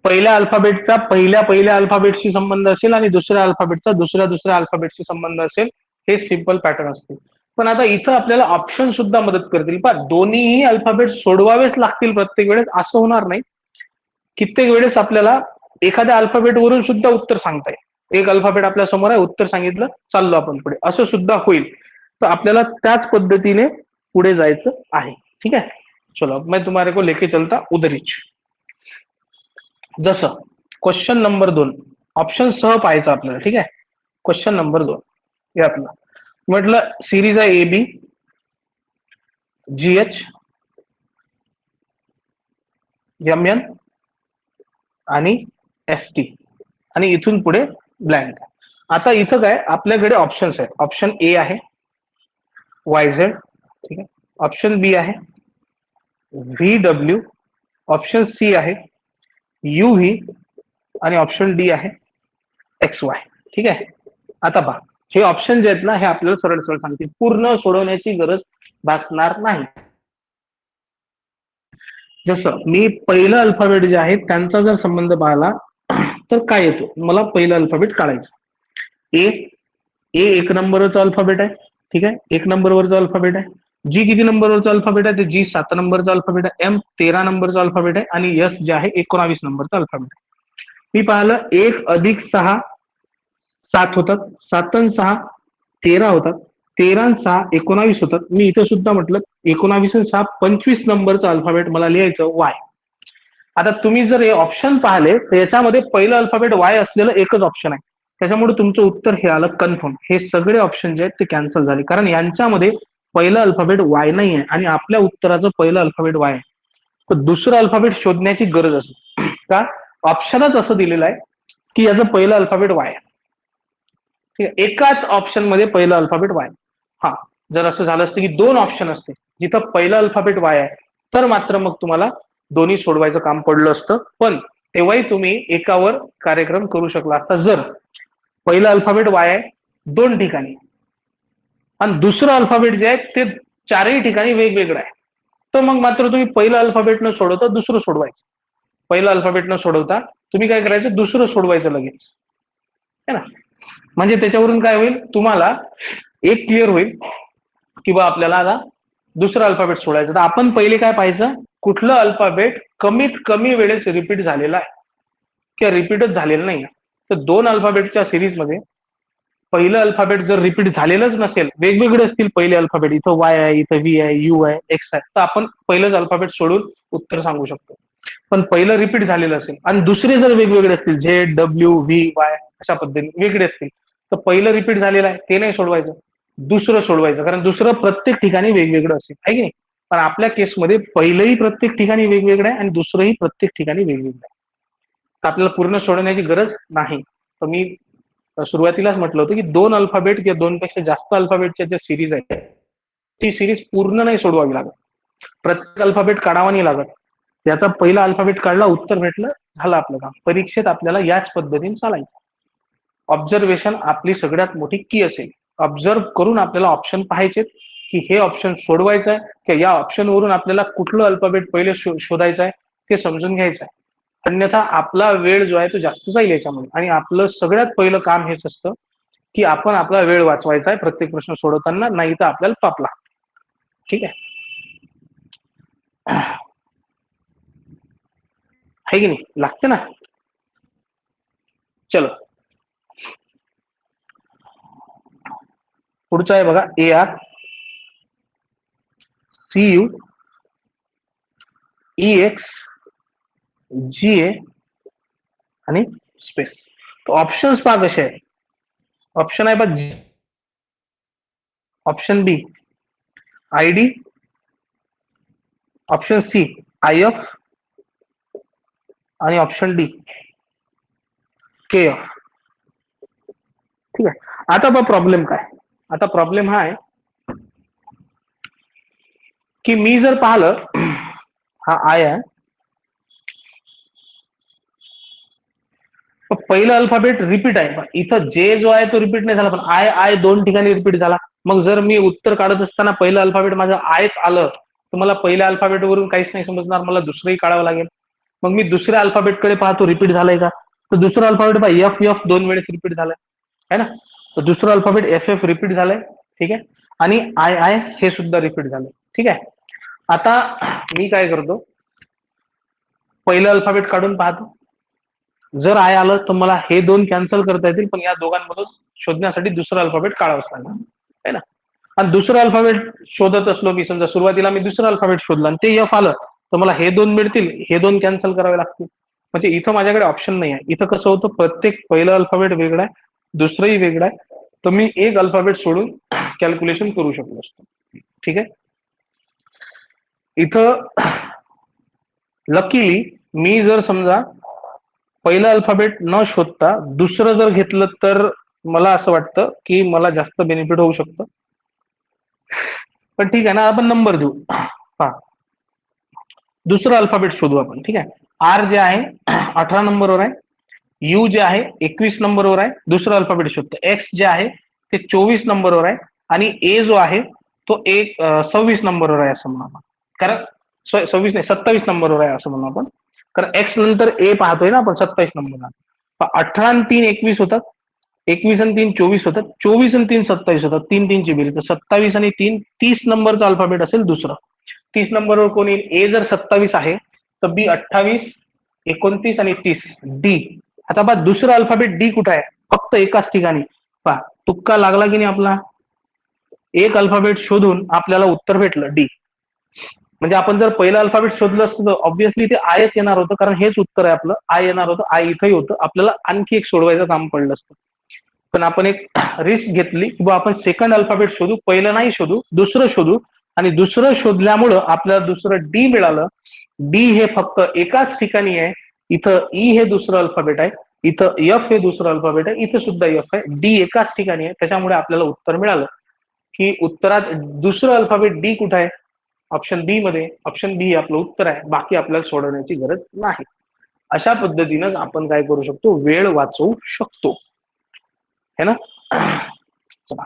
पहिल्या अल्फाबेटचा पहिल्या अल्फाबेटशी संबंध असेल आणि दुसऱ्या अल्फाबेटचा दुसऱ्या अल्फाबेटशी संबंध असेल, हे सिंपल पॅटर्न असते. पण आता इथं आपल्याला ऑप्शन सुद्धा मदत करतील. पण दोन्हीही अल्फाबेट सोडवावेच लागतील प्रत्येक वेळेस असं होणार नाही. कित्येक वेळेस आपल्याला एखाद्या अल्फाबेट वरून सुद्धा उत्तर सांगता येईल. एक अल्फाबेट आपल्या समोर आहे, उत्तर सांगितलं, चाललो आपण पुढे, असं सुद्धा होईल. तर आपल्याला त्याच पद्धतीने पुढे जायचं आहे. ठीक आहे, चलो मैं तुम्हारे को लेके चलता उधरीच. जसं क्वेश्चन नंबर 2 ऑप्शन सह पाहायचं आपल्याला. ठीक आहे, क्वेश्चन नंबर 2 हे आपलं म्हटलं सिरीज आहे A B G H M N आणि एस टी आणि इथून पुढे ब्लँक. आता इथं काय आपल्याकडे ऑप्शन्स आहेत. ऑप्शन ए आहे वाय झेड, ठीक आहे. ऑप्शन बी आहे व्ही डब्ल्यू, ऑप्शन सी आहे यू व्ही आणि ऑप्शन डी आहे एक्स वाय. ठीक आहे, आता पहा हे ऑप्शन जे आहेत ना हे आपल्याला सरळ सरळ सांगतील, पूर्ण सोडवण्याची गरज भासणार नाही. जसं मी पहिलं अल्फाबेट जे आहे त्यांचा जर संबंध पाहिला तर काय येतो, मला पहिलं अल्फाबेट काढायचं. ए ए एक नंबरचा अल्फाबेट आहे. ठीक आहे, एक नंबरवरचा अल्फाबेट आहे. जी किती नंबरवरचा अल्फाबेट आहे, ते जी 7 नंबरचा अल्फाबेट आहे. एम 13 नंबरचा अल्फाबेट आहे आणि एस जे आहे 19 नंबरचा अल्फाबेट आहे. मी पाहिलं 1 अधिक 6 7 होतात, 7 आणि 6 13 होतात, 13 आणि 6 19 होतात. मी इथं सुद्धा म्हटलं 19 आणि 6 25 नंबरचं अल्फाबेट मला लिहायचं वाय. आता तुम्ही जर हे ऑप्शन पाहिले तर याच्यामध्ये पहिलं अल्फाबेट वाय असलेलं एकच ऑप्शन आहे, त्याच्यामुळे तुमचं उत्तर हे आलं कन्फर्म. हे सगळे ऑप्शन जे आहेत ते कॅन्सल झाले, कारण यांच्यामध्ये पहिलं अल्फाबेट वाय नाही आहे आणि आपल्या उत्तराचं पहिलं अल्फाबेट वाय आहे. तर दुसरं अल्फाबेट शोधण्याची गरज असते का, ऑप्शनच असं दिलेलं आहे की याचं पहिलं अल्फाबेट वाय आहे. ठीक आहे, एकाच ऑप्शन मध्ये पहिलं अल्फाबेट वाय. हा, जर असं झालं असतं की 2 ऑप्शन असते जिथं पहिलं अल्फाबेट वाय आहे तर मात्र मग तुम्हाला दोन्ही सोडवायचं काम पडलं असतं, पण तेव्हाही तुम्ही एकावर कार्यक्रम करू शकला असता. जर पहिलं अल्फाबेट वाय आहे 2 ठिकाणी आणि दुसरं अल्फाबेट जे आहे ते 4ही ठिकाणी वेगवेगळं आहे, तर मग मात्र तुम्ही पहिलं अल्फाबेट न सोडवता दुसरं सोडवायचं. पहिलं अल्फाबेट न सोडवता तुम्ही काय करायचं, दुसरं सोडवायचं लगेच, है ना. म्हणजे त्याच्यावरून काय होईल, तुम्हाला एक क्लिअर होईल की बा आपल्याला आता दुसरं अल्फाबेट सोडायचं. तर आपण पहिले काय पाहायचं, कुठलं अल्फाबेट कमीत कमी वेळेस रिपीट झालेला आहे किंवा रिपीटच झालेलं नाही. तर 2 अल्फाबेटच्या सिरीजमध्ये पहिलं अल्फाबेट जर रिपीट झालेलंच नसेल, वेगवेगळे असतील पहिले अल्फाबेट, इथं वाय आहे, इथं व्ही आहे, यू आहे, एक्स आहे, तर आपण पहिलंच अल्फाबेट सोडून उत्तर सांगू शकतो. पण पहिलं रिपीट झालेलं असेल आणि दुसरे जर वेगवेगळे असतील झेड डब्ल्यू व्ही वाय अशा पद्धतीने वेगळे असतील तर पहिलं रिपीट झालेलं आहे ते नाही सोडवायचं, दुसरं सोडवायचं, कारण दुसरं प्रत्येक ठिकाणी वेगवेगळं असेल, आहे की नाही. पण आपल्या केसमध्ये पहिलंही प्रत्येक ठिकाणी वेगवेगळं आहे आणि दुसरंही प्रत्येक ठिकाणी वेगवेगळं आहे, तर आपल्याला पूर्ण सोडवण्याची गरज नाही. तर मी सुरुवातीलाच म्हटलं होतं की 2 अल्फाबेट किंवा 2 पेक्षा जास्त अल्फाबेटच्या ज्या सिरीज आहेत ती सिरीज पूर्ण नाही सोडवावी लागत, प्रत्येक अल्फाबेट काढावा नाही लागत. त्याचा पहिला अल्फाबेट काढला, उत्तर भेटलं, झालं आपलं काम. परीक्षेत आपल्याला याच पद्धतीने चालायचं. ऑब्झर्वेशन आपली सगळ्यात मोठी की असेल. ऑब्झर्व करून आपल्याला ऑप्शन पाहायचे की हे ऑप्शन सोडवायचं आहे किंवा या ऑप्शनवरून आपल्याला कुठलं अल्फाबेट पहिले शोधायचं आहे ते समजून घ्यायचं आहे. अन्यथा आपला वेळ जो आहे तो जास्त जाईल याच्यामध्ये, आणि आपलं सगळ्यात पहिलं काम हेच असतं की आपण आपला वेळ वाचवायचा आहे प्रत्येक प्रश्न सोडवताना, नाही तर आपल्याला पाप लागतो. ठीक आहे की नाही, लागते ना. चलो पुढचं आहे बघा, A R C U E X G A आणि स्पेस. तो ऑप्शन्स पहा कसे आहे. ऑप्शन आहे बघ, option B I D, option C I F आणि ऑप्शन डी के एफ. ठीक आहे, आता बघ प्रॉब्लेम काय. आता प्रॉब्लेम हा आहे की मी जर पाहिलं हा आय आहे, पहिलं अल्फाबेट रिपीट आहे, इथं जे जो आहे तो रिपीट नाही झाला, पण आय आय 2 ठिकाणी रिपीट झाला. मग जर मी उत्तर काढत असताना पहिलं अल्फाबेट माझं आयच आलं तर मला पहिल्या अल्फाबेट वरून काहीच नाही समजणार, मला दुसरंही काढावं लागेल. मग मी दुसऱ्या अल्फाबेटकडे पाहतो रिपीट झालंय का, तर दुसरं अल्फाबेट पहा एफ एफ 2 वेळेस रिपीट झालंय, है ना. तर दुसरं अल्फाबेट एफ एफ रिपीट झालंय, ठीक आहे, आणि आय आय हे सुद्धा रिपीट झालंय. ठीक आहे, आता मी काय करतो, पहिलं अल्फाबेट काढून पाहतो. जर आय आलं तर मला हे 2 कॅन्सल करता येतील, पण या दोघांमधून शोधण्यासाठी दुसरं अल्फाबेट काढावंच लागणार, है ना. आणि दुसरं अल्फाबेट शोधत असलो की समजा सुरुवातीला मी दुसरं अल्फाबेट शोधलं आणि ते एफ आलं तर मला हे दोन मिळतील, हे दोन कॅन्सल करावे लागतील. म्हणजे इथं माझ्याकडे ऑप्शन नाही आहे. इथं कसं होतं, प्रत्येक पहिलं अल्फाबेट वेगळं आहे, दुसरंही वेगळं आहे, तर मी एक अल्फाबेट सोडून कॅल्क्युलेशन करू शकलो असतो. ठीक आहे. इथं लकीली मी जर समजा पहिलं अल्फाबेट न शोधता दुसरं जर घेतलं तर मला असं वाटतं की मला जास्त बेनिफिट होऊ शकतं. पण ठीक आहे ना, आपण नंबर देऊ. हा, दुसरं अल्फाबेट शोधू आपण. ठीक आहे. आर जे आहे 18 नंबरवर आहे, यू जे आहे 21 नंबरवर आहे, दुसरं अल्फाबेट शोधतो. एक्स जे आहे ते 24 नंबरवर आहे आणि ए जो आहे तो 26 नंबरवर आहे असं म्हणू आपण. कारण 26 नाही, 27 नंबरवर आहे असं म्हणू आपण. कारण एक्स नंतर ए पाहतोय ना आपण 27 नंबरला. 18 आणि 3 21 होतात, 21 आणि 3 24 होतात, 24 आणि 3 27 होतात, 3 3 ची बेरीज. तर 27 आणि 3 30 नंबरचा अल्फाबेट असेल दुसरं. 30 नंबरवर कोण येईल? ए जर 27 आहे तर बी 28, 29 आणि 30 डी. आता बा दुसरं अल्फाबेट डी कुठं आहे? फक्त एकाच ठिकाणी. पहा, तुक्का लागला की नाही आपला? एक अल्फाबेट शोधून आपल्याला उत्तर भेटलं डी. म्हणजे आपण जर पहिलं अल्फाबेट शोधलं असतं तर ऑब्व्हियसली ते आयच येणार होतं, कारण हेच उत्तर आहे आपलं. आय येणार होतं, आय इथंही होतं. आपल्याला आणखी एक सोडवायचं काम पडलं असतं. पण आपण एक रिस्क घेतली की बा आपण सेकंड अल्फाबेट शोधू, पहिलं नाही शोधू, दुसरं शोधू. आणि दुसरं शोधल्यामुळं आपल्याला दुसरं डी मिळालं. डी हे फक्त एकाच ठिकाणी आहे. इथं ई हे दुसरं अल्फाबेट आहे, इथं एफ हे दुसरं अल्फाबेट आहे, इथं सुद्धा एफ आहे. डी एकाच ठिकाणी आहे, त्याच्यामुळे आपल्याला उत्तर मिळालं की उत्तरात दुसरं अल्फाबेट डी कुठं आहे? ऑप्शन बी मध्ये. ऑप्शन बी हे आपलं उत्तर आहे. बाकी आपल्याला सोडवण्याची गरज नाही. अशा पद्धतीनं आपण काय करू शकतो? वेळ वाचवू शकतो, है ना.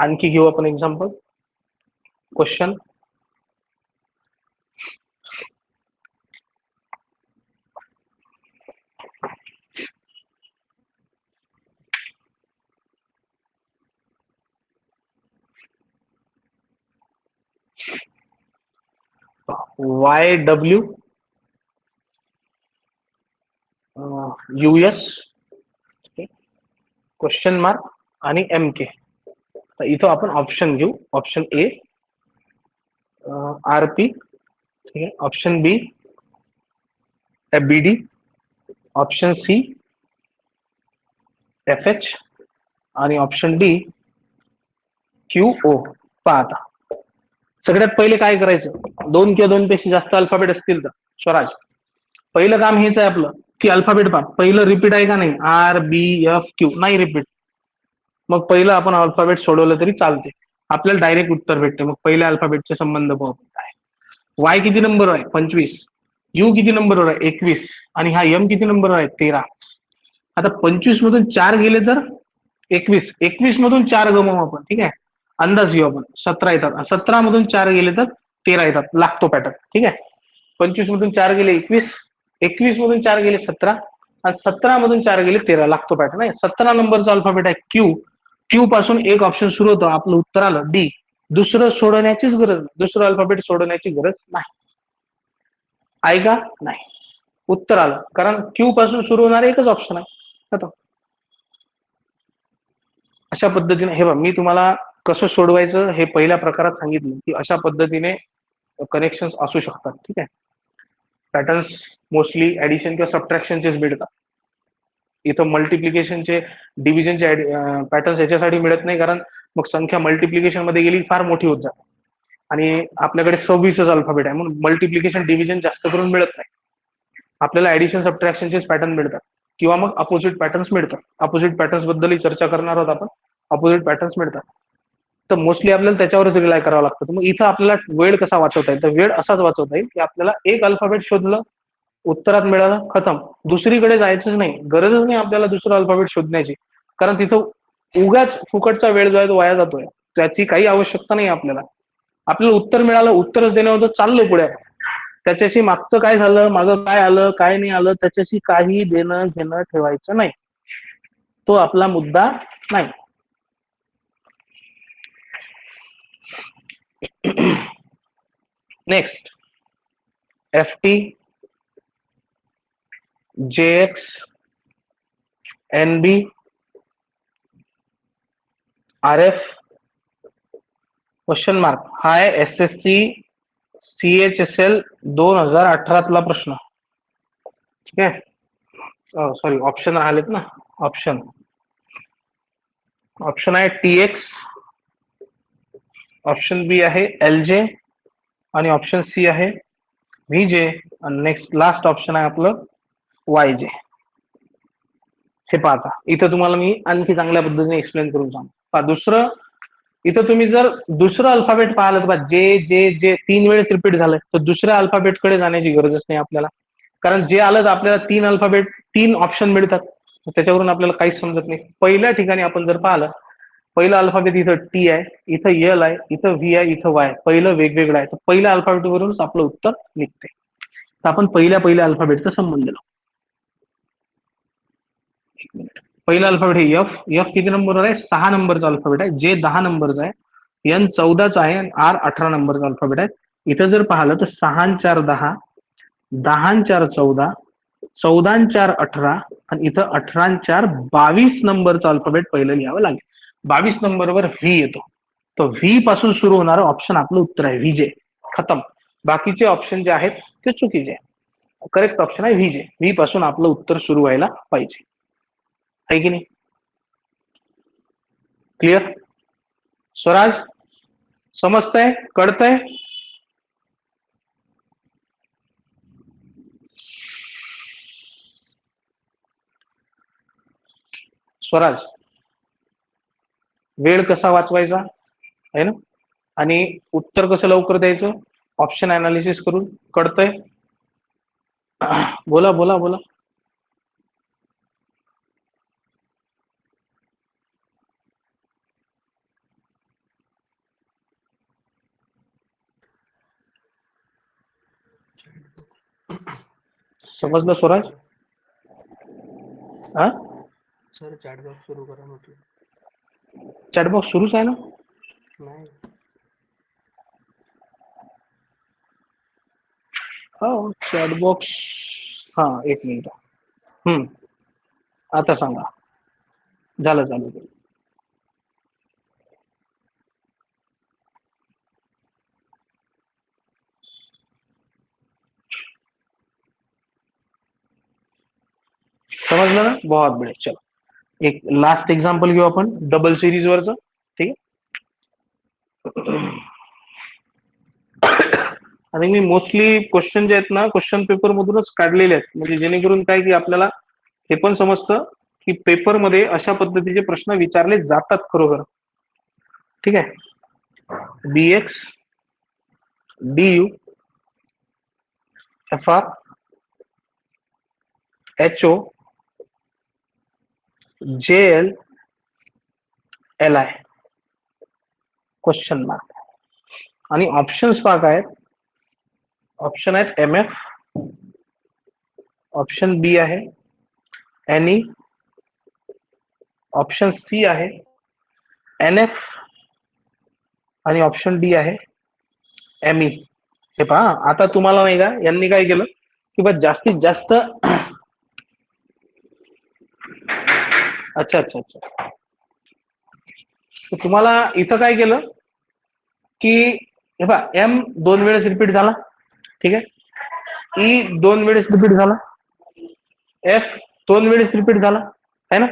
आणखी घेऊ आपण example, question. Y W US question mark आणि एम के. इथं आपण ऑप्शन घेऊ. ऑप्शन ए RP, ठीक आहे. ऑप्शन बी FBD, ऑप्शन सी FH आणि ऑप्शन डी QO. पहा आता, सगळ्यात पहिले काय करायचं? दोन किंवा दोन पेक्षा जास्त अल्फाबेट असतील तर स्वराज, पहिलं काम हेच आहे आपलं की अल्फाबेट पहा पहिलं रिपीट आहे का नाही. RBFQ नाही रिपीट, मग पहिलं आपण अल्फाबेट सोडवलं तरी चालते, आपल्याला डायरेक्ट उत्तर भेटते. मग पहिल्या अल्फाबेटचे संबंध पाहू काय. वाय किती नंबर आहे? 25. यू किती नंबरवर आहे? 21. आणि हा एम किती नंबरवर आहे? 13. आता 25 मधून 4 गेले तर 21. 21 मधून 4 गमवू आपण, ठीक आहे. अंदाज घेऊ आपण, 17 येतात. 17 मधून 4 गेले तर 13 येतात. लागतो पॅटर्न, ठीक आहे. 25 मधून 4 गेले 21, 21 मधून 4 गेले 17 आणि 17 मधून 4 गेले 13. लागतो पॅटर्न आहे. 17 नंबरचा अल्फाबेट आहे क्यू. क्यू पासून एक ऑप्शन सुरू होतं, आपलं उत्तर आलं डी. दुसरं सोडवण्याचीच गरज नाही, दुसरं अल्फाबेट सोडवण्याची गरज नाही. आहे का? नाही. उत्तर आलं, कारण क्यू पासून सुरू होणार एकच ऑप्शन आहे. अशा पद्धतीने हे बघ, मी तुम्हाला कसं सोडवायचं हे पहिल्या प्रकारात सांगितलं की अशा पद्धतीने कनेक्शन असू शकतात, ठीक आहे. पॅटर्न्स मोस्टली ऍडिशन किंवा सबट्रॅक्शनचेच मिळतात. इथं मल्टिप्लिकेशनचे, डिव्हिजनचे पॅटर्न्स याच्यासाठी मिळत नाही, कारण मग संख्या मल्टिप्लिकेशन मध्ये गेली फार मोठी होत जाते आणि आपल्याकडे 26च अल्फाबेट आहे, म्हणून मल्टिप्लिकेशन डिव्हिजन जास्त करून मिळत नाही. आपल्याला ऍडिशन सबट्रॅक्शनचेच पॅटर्न मिळतात किंवा मग अपोजिट पॅटर्न्स मिळतात. अपोजिट पॅटर्न्स बद्दलही चर्चा करणार आहोत आपण. अपोजिट पॅटर्न्स मिळतात, तर मोस्टली आपल्याला त्याच्यावरच रिलाय करावं लागतं. तर मग इथं आपल्याला वेळ कसा वाचवता येईल? तर वेळ असाच वाचवता येईल की आपल्याला एक अल्फाबेट शोधलं, उत्तरात मिळालं, खतम. दुसरीकडे जायचंच नाही, गरजच नाही आपल्याला दुसरं अल्फाबेट शोधण्याची, कारण तिथं उगाच फुकटचा वेळ जो आहे तो वाया जातोय. त्याची काही आवश्यकता नाही आपल्याला. आपल्याला उत्तर मिळालं, उत्तरच देणं होतं, चाललो पुढे. त्याच्याशी मागचं काय झालं, मागं काय आलं, काय नाही आलं, त्याच्याशी काही देणं घेणं ठेवायचं नाही. तो आपला मुद्दा नाही. Next, FT, JX, NB, RF, question mark हा आहे SSC CHSL 2018 प्रश्न. ठीक आहे, सॉरी ऑप्शन राहिलेत ना. ऑप्शन आहे TX, ऑप्शन बी आहे LJ आणि ऑप्शन सी आहे VJ आणि नेक्स्ट लास्ट ऑप्शन आहे आपलं YJ. हे पाहता इथं तुम्हाला मी आणखी चांगल्या पद्धतीने एक्सप्लेन करून सांगतो. दुसरं, इथं तुम्ही जर दुसरं अल्फाबेट पाहिलं तर जे जे जे 3 वेळेस रिपीट झालंय तर दुसऱ्या अल्फाबेटकडे जाण्याची गरजच नाही आपल्याला, कारण जे आलं तर आपल्याला 3 ऑप्शन मिळतात, त्याच्यावरून आपल्याला काहीच समजत नाही. पहिल्या ठिकाणी आपण जर पाहिलं, पहिलं अल्फाबेट इथं T आहे, इथं L आहे, इथं V आहे, इथं Y. पहिलं वेगवेगळं आहे, तर पहिल्या अल्फाबेटवरूनच आपलं उत्तर निघते. तर आपण पहिल्या अल्फाबेटचा संबंध लावू. पहिला अल्फाबेट हे F किती नंबरवर आहे? 6 नंबरचा अल्फाबेट आहे. J 10 नंबरचा आहे, N 14चा आहे आणि R 18 नंबरचा अल्फाबेट आहे. इथं जर पाहिलं तर 6 4 10, 10 4 14, 14 4 18 आणि इथं 18 4 22 नंबरचा अल्फाबेट पहिलं लिहावं लागेल. 22 नंबरवर V येतो, तो V पासून सुरू होणारं ऑप्शन आपलं उत्तर आहे VJ. खतम. बाकीचे ऑप्शन जे आहेत ते चुकीचे आहे. करेक्ट ऑप्शन आहे VJ. V पासून आपलं उत्तर सुरू व्हायला पाहिजे, आहे की नाही? क्लिअर? स्वराज समजतंय, कळतंय? स्वराज, वेळ कसा वाचवायचा आहे ना, आणि उत्तर कसं लवकर द्यायचं ऑप्शन अनालिसिस करून, कळतंय? बोला बोला बोला. समजलं स्वराज? हा सर चॅटबॉक्स सुरू करा म्हटलं. चॅटबॉक्स सुरूच आहे ना. नाही, हो चॅटबॉक्स. हा एक मिनिट. आता सांगा. झालं झालं. समजलं ना? बहुत बढिया. चलो एक लास्ट एक्झाम्पल घेऊ आपण डबल सिरीज वरचं. ठीक आहे. आणि मी मोस्टली क्वेश्चन जे आहेत ना क्वेश्चन पेपर मधूनच काढलेले आहेत, म्हणजे जेणेकरून काय की आपल्याला हे पण समजतं की पेपर मध्ये अशा पद्धतीचे प्रश्न विचारले जातात खरोखर. ठीक आहे. BX DU FR HO JL LI question mark. आणि ऑप्शन्स पहा काय आहेत. ऑप्शन आहेत MF, ऑप्शन बी आहे NE, ऑप्शन सी आहे NF आणि ऑप्शन डी आहे ME. हे पहा आता तुम्हाला नाही का यांनी काय केलं की बस जास्तीत जास्त अच्छा अच्छा अच्छा, तर तुम्हाला इथं काय केलं की हे पहा M 2 वेळेस रिपीट झाला. ठीक आहे. E 2 वेळेस रिपीट झाला, F 2 वेळेस रिपीट झाला, है ना.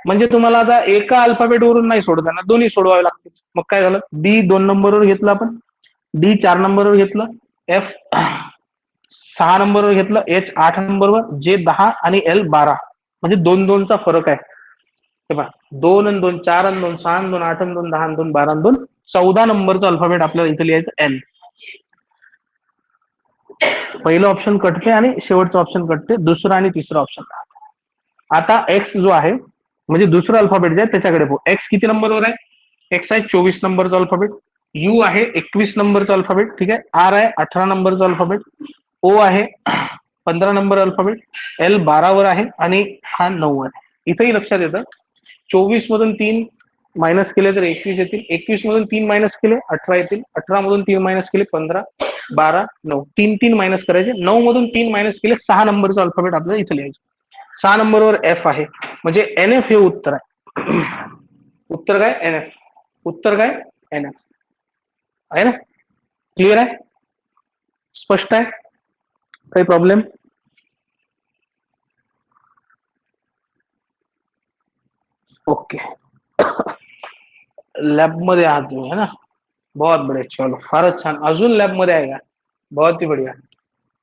म्हणजे तुम्हाला आता एका अल्फाबेट वरून नाही सोडताना दोन्ही सोडवावे लागतील. मग काय झालं, D 2 नंबरवर घेतलं आपण, D 4 नंबरवर घेतलं, F 6 नंबरवर घेतलं, H 8 नंबरवर, J 10 आणि L 12. म्हणजे 2 2 चा फरक आहे. हे पहा 2 आणि 2 4 आणि 2 6 आणि 2 8 आणि 2 10 आणि 2 12 आणि 2 14 नंबरचं अल्फाबेट आपल्याला इथे लिहायचं L. पहिलं ऑप्शन कटते आणि शेवटचं ऑप्शन कटते, दुसरं आणि तिसरं ऑप्शन. आता X जो आहे म्हणजे दुसरं अल्फाबेट जे आहे त्याच्याकडे पाहू. X किती नंबरवर आहे? X आहे 24 नंबरचा अल्फाबेट, U आहे 21 नंबरचा अल्फाबेट. ठीक आहे. R आहे 18 नंबरचा अल्फाबेट, O आहे 15 नंबर अल्फाबेट, L 12 वर आहे आणि हा 9 वर आहे. इथंही लक्षात येतं 24 मधून 3 मायनस केले तर 21 येतील, 21 मधून 3 मायनस केले 18 येतील, 18 मधून 3 मायनस केले 15, 12 9, 3 3 मायनस करायचे, 9 मधून 3 मायनस केले 6 नंबरचं अल्फाबेट आपल्याला इथं लिहायचं. 6 नंबरवर F आहे, म्हणजे NF हे उत्तर आहे. उत्तर काय? NF. उत्तर काय? NF. आहे ना? क्लिअर आहे? स्पष्ट आहे? काही प्रॉब्लेम? ओके. लॅब मध्ये आहात तुम्ही, है ना? बहुत बढिया. चलो, फारच छान. अजून लॅब मध्ये आहे का? बहुत ही बढिया.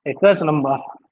एकच नंबर.